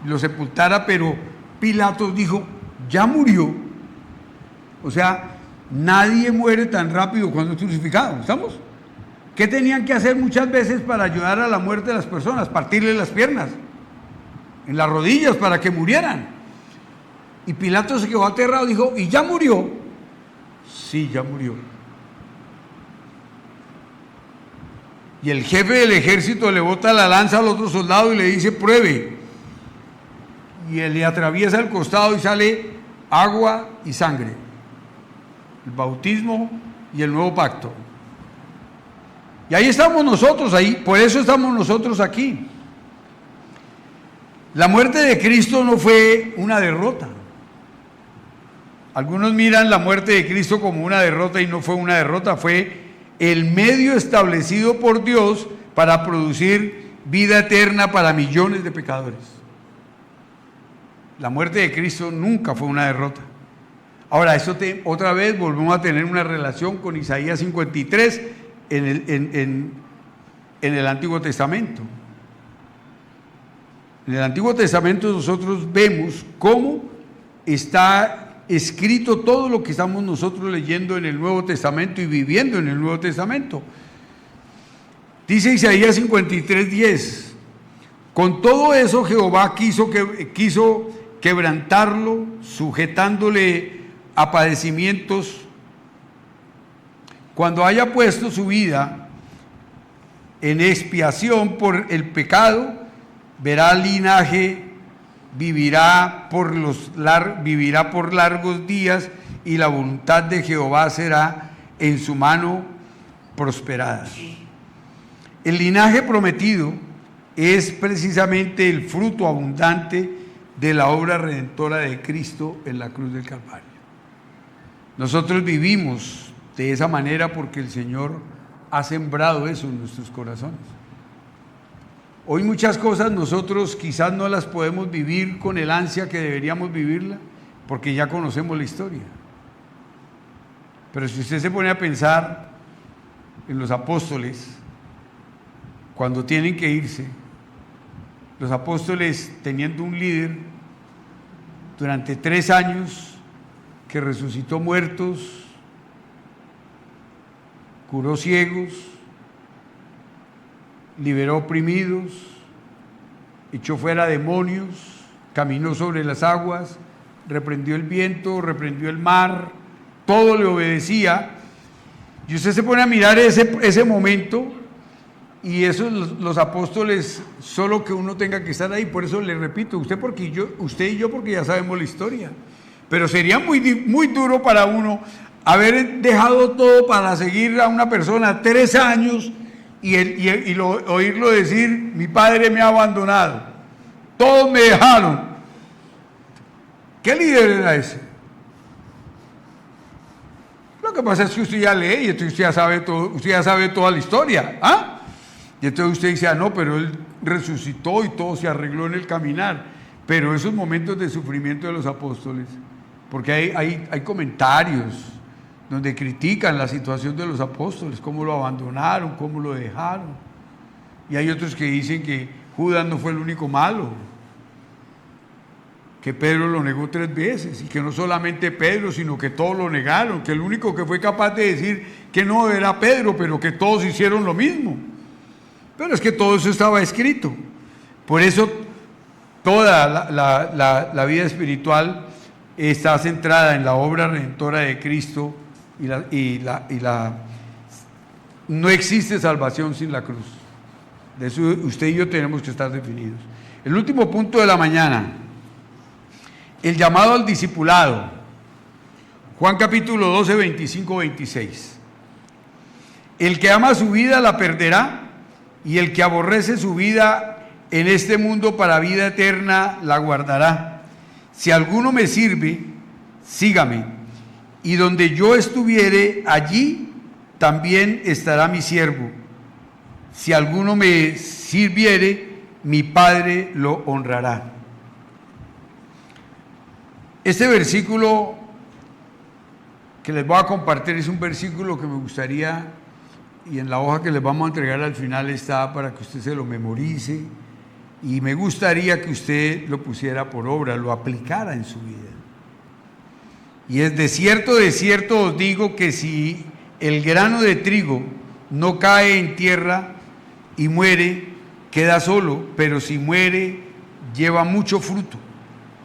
lo sepultara, pero Pilatos dijo, ya murió. O sea, nadie muere tan rápido cuando es crucificado, ¿estamos? ¿Qué tenían que hacer muchas veces para ayudar a la muerte de las personas? Partirle las piernas, en las rodillas, para que murieran. Y Pilatos se quedó aterrado, dijo, ¿y ya murió? Sí, ya murió. Y el jefe del ejército le bota la lanza al otro soldado y le dice, pruebe. Y él le atraviesa el costado y sale agua y sangre. El bautismo y el nuevo pacto. Y ahí estamos nosotros, por eso estamos nosotros aquí. La muerte de Cristo no fue una derrota. Algunos miran la muerte de Cristo como una derrota y no fue una derrota, fue el medio establecido por Dios para producir vida eterna para millones de pecadores. La muerte de Cristo nunca fue una derrota. Ahora, otra vez volvemos a tener una relación con Isaías 53 en el Antiguo Testamento. En el Antiguo Testamento nosotros vemos cómo está escrito todo lo que estamos nosotros leyendo en el Nuevo Testamento y viviendo en el Nuevo Testamento. Dice Isaías 53:10, Con todo eso Jehová quiso quebrantarlo, sujetándole a padecimientos. Cuando haya puesto su vida en expiación por el pecado, verá linaje, vivirá por largos días, y la voluntad de Jehová será en su mano prosperada. El linaje prometido es precisamente el fruto abundante de la obra redentora de Cristo en la cruz del Calvario. Nosotros vivimos de esa manera porque el Señor ha sembrado eso en nuestros corazones. Hoy muchas cosas nosotros quizás no las podemos vivir con el ansia que deberíamos vivirla, porque ya conocemos la historia. Pero si usted se pone a pensar en los apóstoles, cuando tienen que irse, los apóstoles teniendo un líder durante 3 años que resucitó muertos, curó ciegos, liberó oprimidos, echó fuera demonios, caminó sobre las aguas, reprendió el viento, reprendió el mar, todo le obedecía. Y usted se pone a mirar ese momento, y eso los apóstoles, solo que uno tenga que estar ahí. Por eso le repito, usted y yo porque ya sabemos la historia, pero sería muy, muy duro para uno haber dejado todo para seguir a una persona 3 años y oírlo decir: mi padre me ha abandonado, todos me dejaron. ¿Qué líder era ese? Lo que pasa es que usted ya lee y entonces usted ya sabe toda la historia, ¿ah? Y entonces usted dice: no, pero él resucitó y todo se arregló en el caminar. Pero esos momentos de sufrimiento de los apóstoles, porque hay comentarios donde critican la situación de los apóstoles, cómo lo abandonaron, cómo lo dejaron. Y hay otros que dicen que Judas no fue el único malo, que Pedro lo negó 3 veces, y que no solamente Pedro, sino que todos lo negaron, que el único que fue capaz de decir que no era Pedro, pero que todos hicieron lo mismo. Pero es que todo eso estaba escrito. Por eso toda la vida espiritual está centrada en la obra redentora de Cristo, no existe salvación sin la cruz. De eso usted y yo tenemos que estar definidos. El último punto de la mañana: el llamado al discipulado. Juan capítulo 12, 25, 26. El que ama su vida la perderá, y el que aborrece su vida en este mundo para vida eterna la guardará. Si alguno me sirve, sígame, y donde yo estuviere, allí también estará mi siervo. Si alguno me sirviere, mi Padre lo honrará. Este versículo que les voy a compartir es un versículo que me gustaría, y en la hoja que les vamos a entregar al final está para que usted se lo memorice, y me gustaría que usted lo pusiera por obra, lo aplicara en su vida. Y es: de cierto os digo que si el grano de trigo no cae en tierra y muere, queda solo, pero si muere, lleva mucho fruto.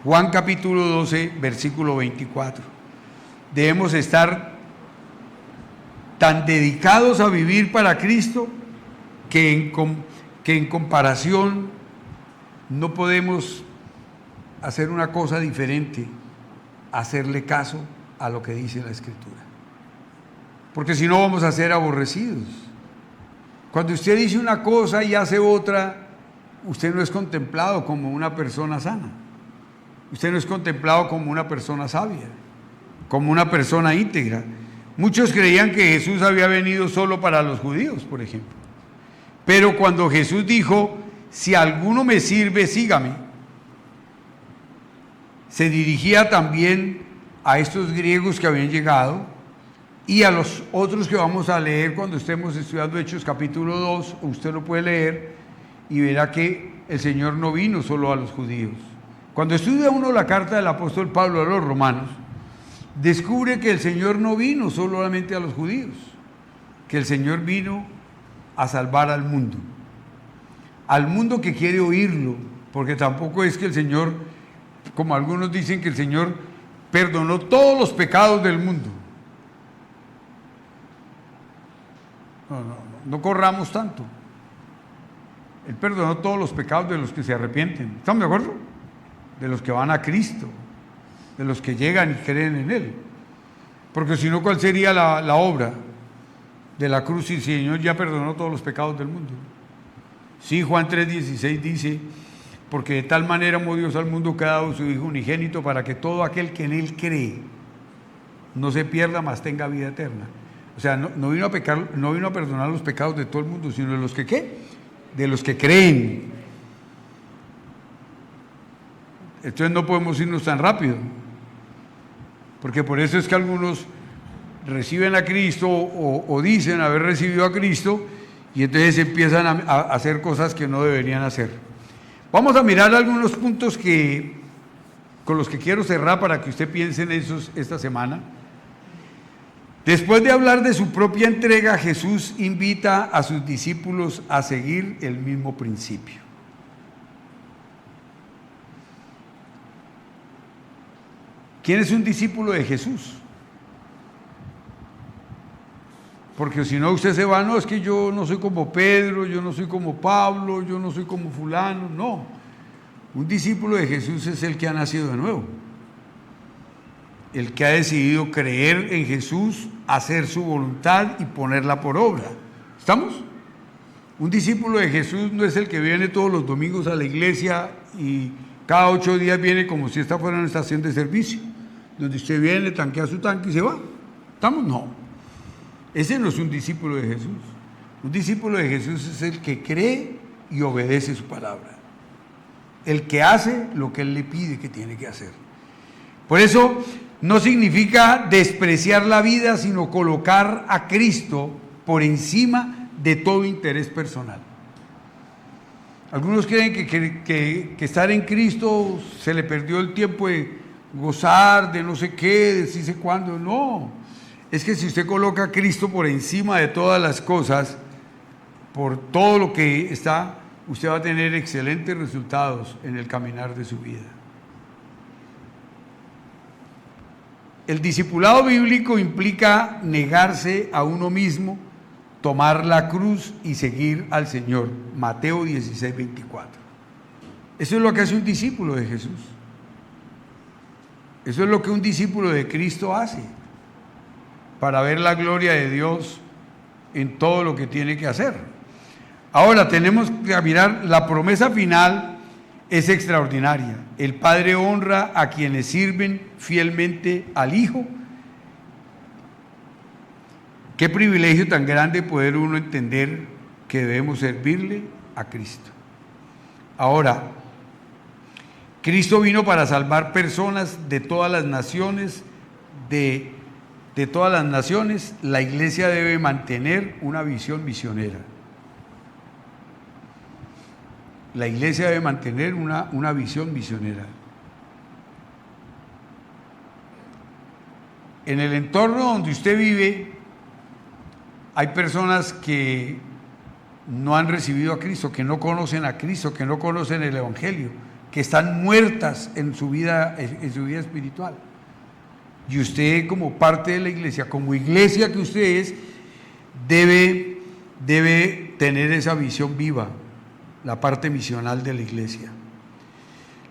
Juan capítulo 12, versículo 24. Debemos estar tan dedicados a vivir para Cristo que en comparación no podemos hacer una cosa diferente, hacerle caso a lo que dice la Escritura, porque si no vamos a ser aborrecidos. Cuando usted dice una cosa y hace otra, usted no es contemplado como una persona sana, usted no es contemplado como una persona sabia, como una persona íntegra. Muchos creían que Jesús había venido solo para los judíos, por ejemplo. Pero cuando Jesús dijo: si alguno me sirve, sígame, se dirigía también a estos griegos que habían llegado y a los otros que vamos a leer cuando estemos estudiando Hechos capítulo 2. Usted lo puede leer y verá que el Señor no vino solo a los judíos. Cuando estudia uno la carta del apóstol Pablo a los romanos, descubre que el Señor no vino solamente a los judíos, que el Señor vino a salvar al mundo. al mundo que quiere oírlo, porque tampoco es que el Señor, como algunos dicen que el Señor perdonó todos los pecados del mundo. No corramos tanto. Él perdonó todos los pecados de los que se arrepienten. ¿Estamos de acuerdo? De los que van a Cristo, de los que llegan y creen en Él. Porque si no, ¿cuál sería la obra de la cruz si el Señor ya perdonó todos los pecados del mundo? Sí, Juan 3:16 dice: porque de tal manera amó Dios al mundo que ha dado su Hijo unigénito, para que todo aquel que en Él cree no se pierda, mas tenga vida eterna. O sea, no vino a perdonar los pecados de todo el mundo, sino de los que ¿qué? De los que creen. Entonces no podemos irnos tan rápido, porque por eso es que algunos reciben a Cristo o dicen haber recibido a Cristo, y entonces empiezan a hacer cosas que no deberían hacer. Vamos a mirar algunos puntos con los que quiero cerrar para que usted piense en esos esta semana. Después de hablar de su propia entrega, Jesús invita a sus discípulos a seguir el mismo principio. ¿Quién es un discípulo de Jesús? Porque si no, usted se va, no, es que yo no soy como Pedro, yo no soy como Pablo, yo no soy como fulano. No, un discípulo de Jesús es el que ha nacido de nuevo, el que ha decidido creer en Jesús, hacer su voluntad y ponerla por obra. ¿Estamos? Un discípulo de Jesús no es el que viene todos los domingos a la iglesia y cada 8 días viene como si esta fuera una estación de servicio, donde usted viene, tanquea su tanque y se va. ¿Estamos? No. Ese no es un discípulo de Jesús. Un discípulo de Jesús es el que cree y obedece su palabra. El que hace lo que Él le pide que tiene que hacer. Por eso no significa despreciar la vida, sino colocar a Cristo por encima de todo interés personal. Algunos creen que estar en Cristo se le perdió el tiempo de gozar, de no sé qué, de sí sé cuándo. No, es que si usted coloca a Cristo por encima de todas las cosas, por todo lo que está, usted va a tener excelentes resultados en el caminar de su vida. El discipulado bíblico implica negarse a uno mismo, tomar la cruz y seguir al Señor. Mateo 16:24. Eso es lo que hace un discípulo de Jesús. Eso es lo que un discípulo de Cristo hace para ver la gloria de Dios en todo lo que tiene que hacer. Ahora tenemos que mirar, la promesa final es extraordinaria. El Padre honra a quienes sirven fielmente al Hijo. Qué privilegio tan grande poder uno entender que debemos servirle a Cristo. Ahora, Cristo vino para salvar personas de todas las naciones, de todas las naciones. La iglesia debe mantener una visión misionera. La iglesia debe mantener una visión misionera. En el entorno donde usted vive, hay personas que no han recibido a Cristo, que no conocen a Cristo, que no conocen el Evangelio, que están muertas en su vida espiritual. Y usted, como parte de la iglesia, como iglesia que usted es, debe tener esa visión viva, la parte misional de la iglesia.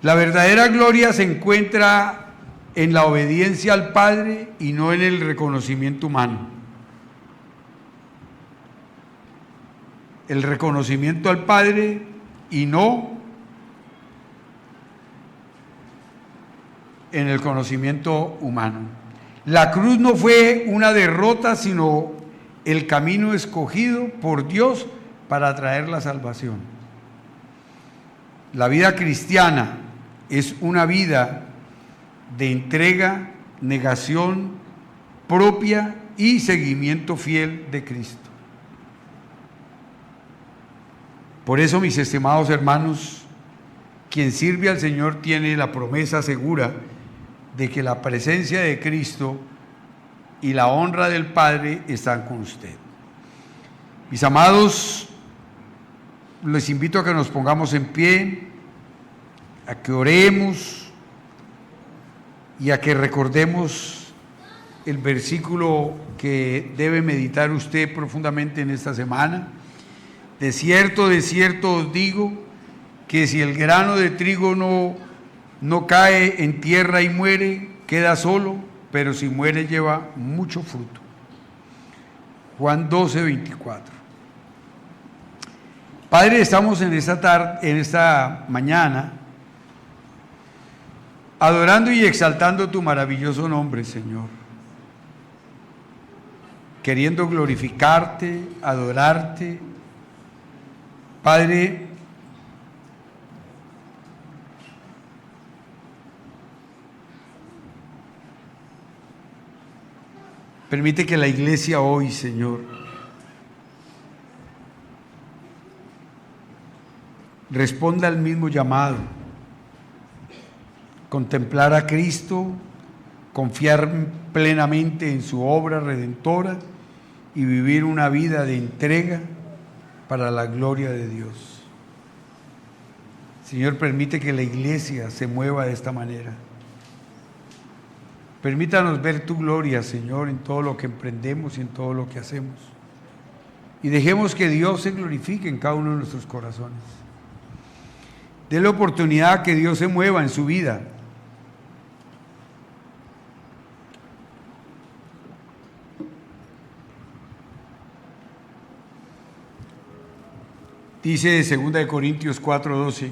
La verdadera gloria se encuentra en la obediencia al Padre y no en el reconocimiento humano. El reconocimiento al Padre y no en el conocimiento humano. La cruz no fue una derrota, sino el camino escogido por Dios para traer la salvación. La vida cristiana es una vida de entrega, negación propia y seguimiento fiel de Cristo. Por eso, mis estimados hermanos, quien sirve al Señor tiene la promesa segura de que la presencia de Cristo y la honra del Padre están con usted. Mis amados, les invito a que nos pongamos en pie, a que oremos y a que recordemos el versículo que debe meditar usted profundamente en esta semana. De cierto os digo, que si el grano de trigo no cae en tierra y muere, queda solo, pero si muere lleva mucho fruto. Juan 12:24. Padre, estamos en esta mañana adorando y exaltando tu maravilloso nombre, Señor, queriendo glorificarte, adorarte. Padre, permite que la iglesia hoy, Señor, responda al mismo llamado: contemplar a Cristo, confiar plenamente en su obra redentora y vivir una vida de entrega para la gloria de Dios. Señor, permite que la iglesia se mueva de esta manera. Permítanos ver tu gloria, Señor, en todo lo que emprendemos y en todo lo que hacemos. Y dejemos que Dios se glorifique en cada uno de nuestros corazones. Dele oportunidad a que Dios se mueva en su vida. Dice 2 Corintios 4:12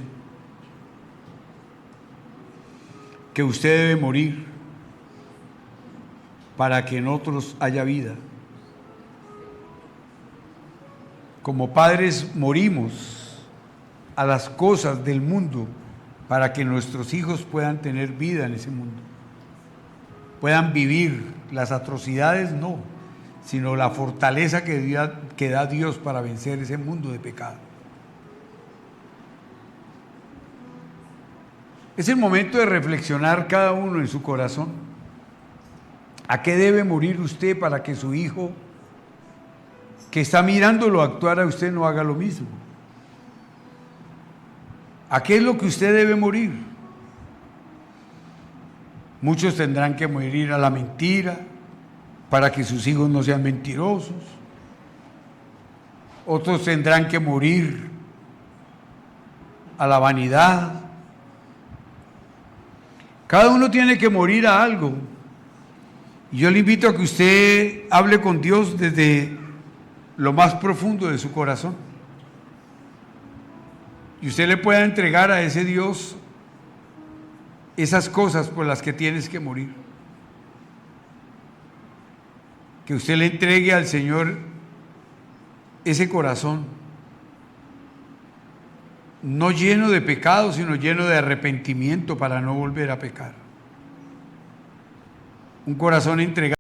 que usted debe morir para que en otros haya vida. Como padres morimos a las cosas del mundo para que nuestros hijos puedan tener vida en ese mundo, puedan vivir las atrocidades, no, sino la fortaleza que da Dios para vencer ese mundo de pecado. Es el momento de reflexionar cada uno en su corazón. ¿A qué debe morir usted para que su hijo, que está mirándolo actuar a usted, no haga lo mismo? ¿A qué es lo que usted debe morir? Muchos tendrán que morir a la mentira para que sus hijos no sean mentirosos. Otros tendrán que morir a la vanidad. Cada uno tiene que morir a algo. Y yo le invito a que usted hable con Dios desde lo más profundo de su corazón. Y usted le pueda entregar a ese Dios esas cosas por las que tienes que morir. Que usted le entregue al Señor ese corazón, no lleno de pecado, sino lleno de arrepentimiento para no volver a pecar. Un corazón entregado